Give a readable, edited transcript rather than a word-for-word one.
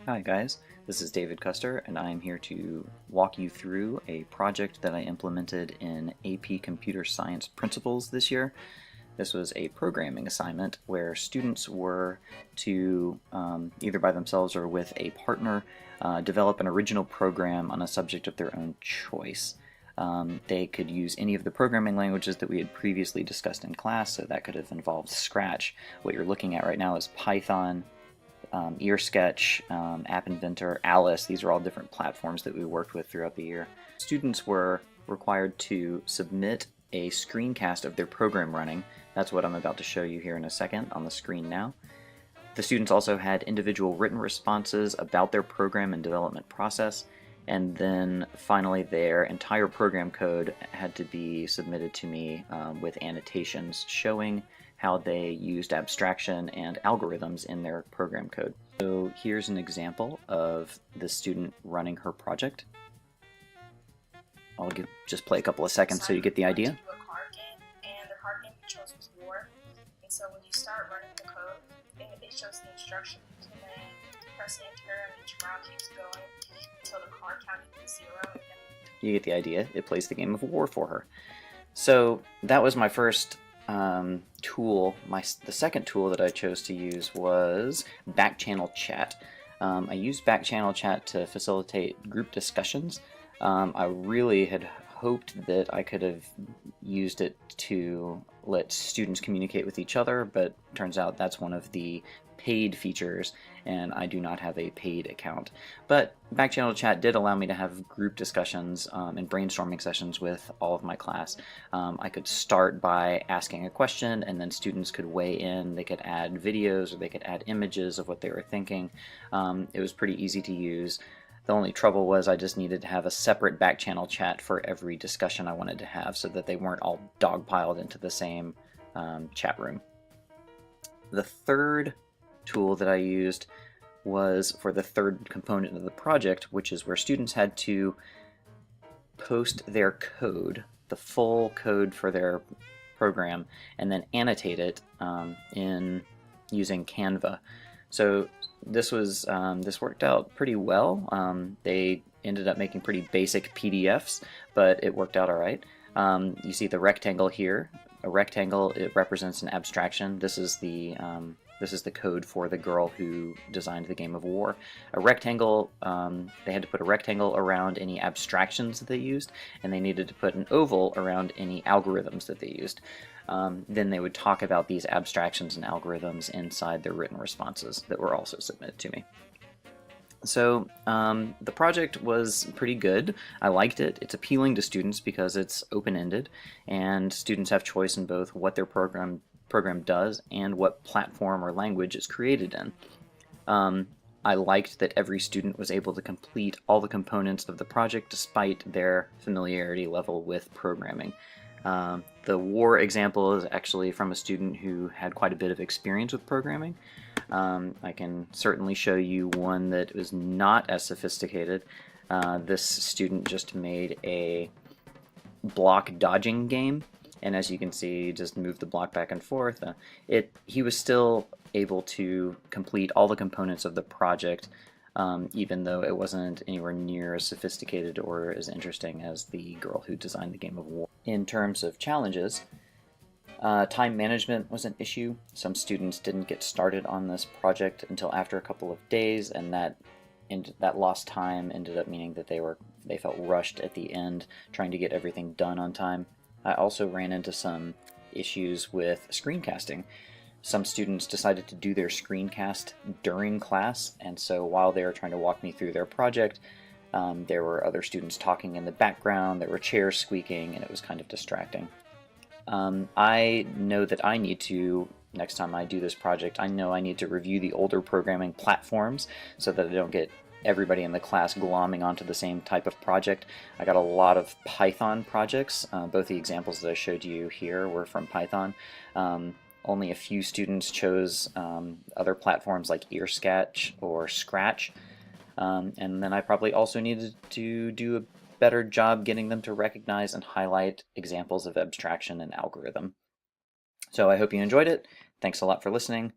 Hi guys, this is David Custer and I'm here to walk you through a project that I implemented in AP Computer Science Principles this year. This was a programming assignment where students were to, either by themselves or with a partner, develop an original program on a subject of their own choice. They could use any of the programming languages that we had previously discussed in class, so that could have involved Scratch. What you're looking at right now is Python, Sketch, App Inventor, Alice. These are all different platforms that we worked with throughout the year. Students were required to submit a screencast of their program running. That's what I'm about to show you here in a second on the screen now. The students also had individual written responses about their program and development process, and then finally their entire program code had to be submitted to me with annotations showing how they used abstraction and algorithms in their program code. So here's an example of the student running her project. I'll just play a couple of seconds so you get the idea. A card game, and the card game you chose was War. And so when you start running the code, it shows the instructions, and then you press enter, and each round keeps going until the card count equals 0. And then you get the idea. It plays the game of War for her. So that was my first tool. The second tool that I chose to use was back-channel chat. I used back-channel chat to facilitate group discussions. I really had hoped that I could have used it to let students communicate with each other, but turns out that's one of the paid features, and I do not have a paid account. But back-channel chat did allow me to have group discussions and brainstorming sessions with all of my class. I could start by asking a question, and then students could weigh in. They could add videos, or they could add images of what they were thinking. It was pretty easy to use. The only trouble was I just needed to have a separate back-channel chat for every discussion I wanted to have so that they weren't all dogpiled into the same chat room. The third tool that I used was for the third component of the project, which is where students had to post their code, the full code for their program, and then annotate it in using Canva. So this worked out pretty well. They ended up making pretty basic PDFs, but it worked out all right. You see the rectangle here. A rectangle, it represents an abstraction. This is the code for the girl who designed the game of War. A rectangle, they had to put a rectangle around any abstractions that they used, and they needed to put an oval around any algorithms that they used. Then they would talk about these abstractions and algorithms inside their written responses that were also submitted to me. So the project was pretty good. I liked it. It's appealing to students because it's open-ended, and students have choice in both what their program does and what platform or language it's created in. I liked that every student was able to complete all the components of the project despite their familiarity level with programming. The War example is actually from a student who had quite a bit of experience with programming. I can certainly show you one that was not as sophisticated. This student just made a block dodging game, and as you can see, just moved the block back and forth. He was still able to complete all the components of the project, even though it wasn't anywhere near as sophisticated or as interesting as the girl who designed the game of War. In terms of challenges, time management was an issue. Some students didn't get started on this project until after a couple of days, and that lost time ended up meaning that they felt rushed at the end trying to get everything done on time. I also ran into some issues with screencasting. Some students decided to do their screencast during class, and so while they were trying to walk me through their project, there were other students talking in the background, there were chairs squeaking, and it was kind of distracting. I know that I need to, next time I do this project, I know I need to review the older programming platforms so that I don't get everybody in the class glomming onto the same type of project. I got a lot of Python projects. Both the examples that I showed you here were from Python. Only a few students chose other platforms like Sketch or Scratch. And then I probably also needed to do a better job getting them to recognize and highlight examples of abstraction and algorithm. So I hope you enjoyed it. Thanks a lot for listening.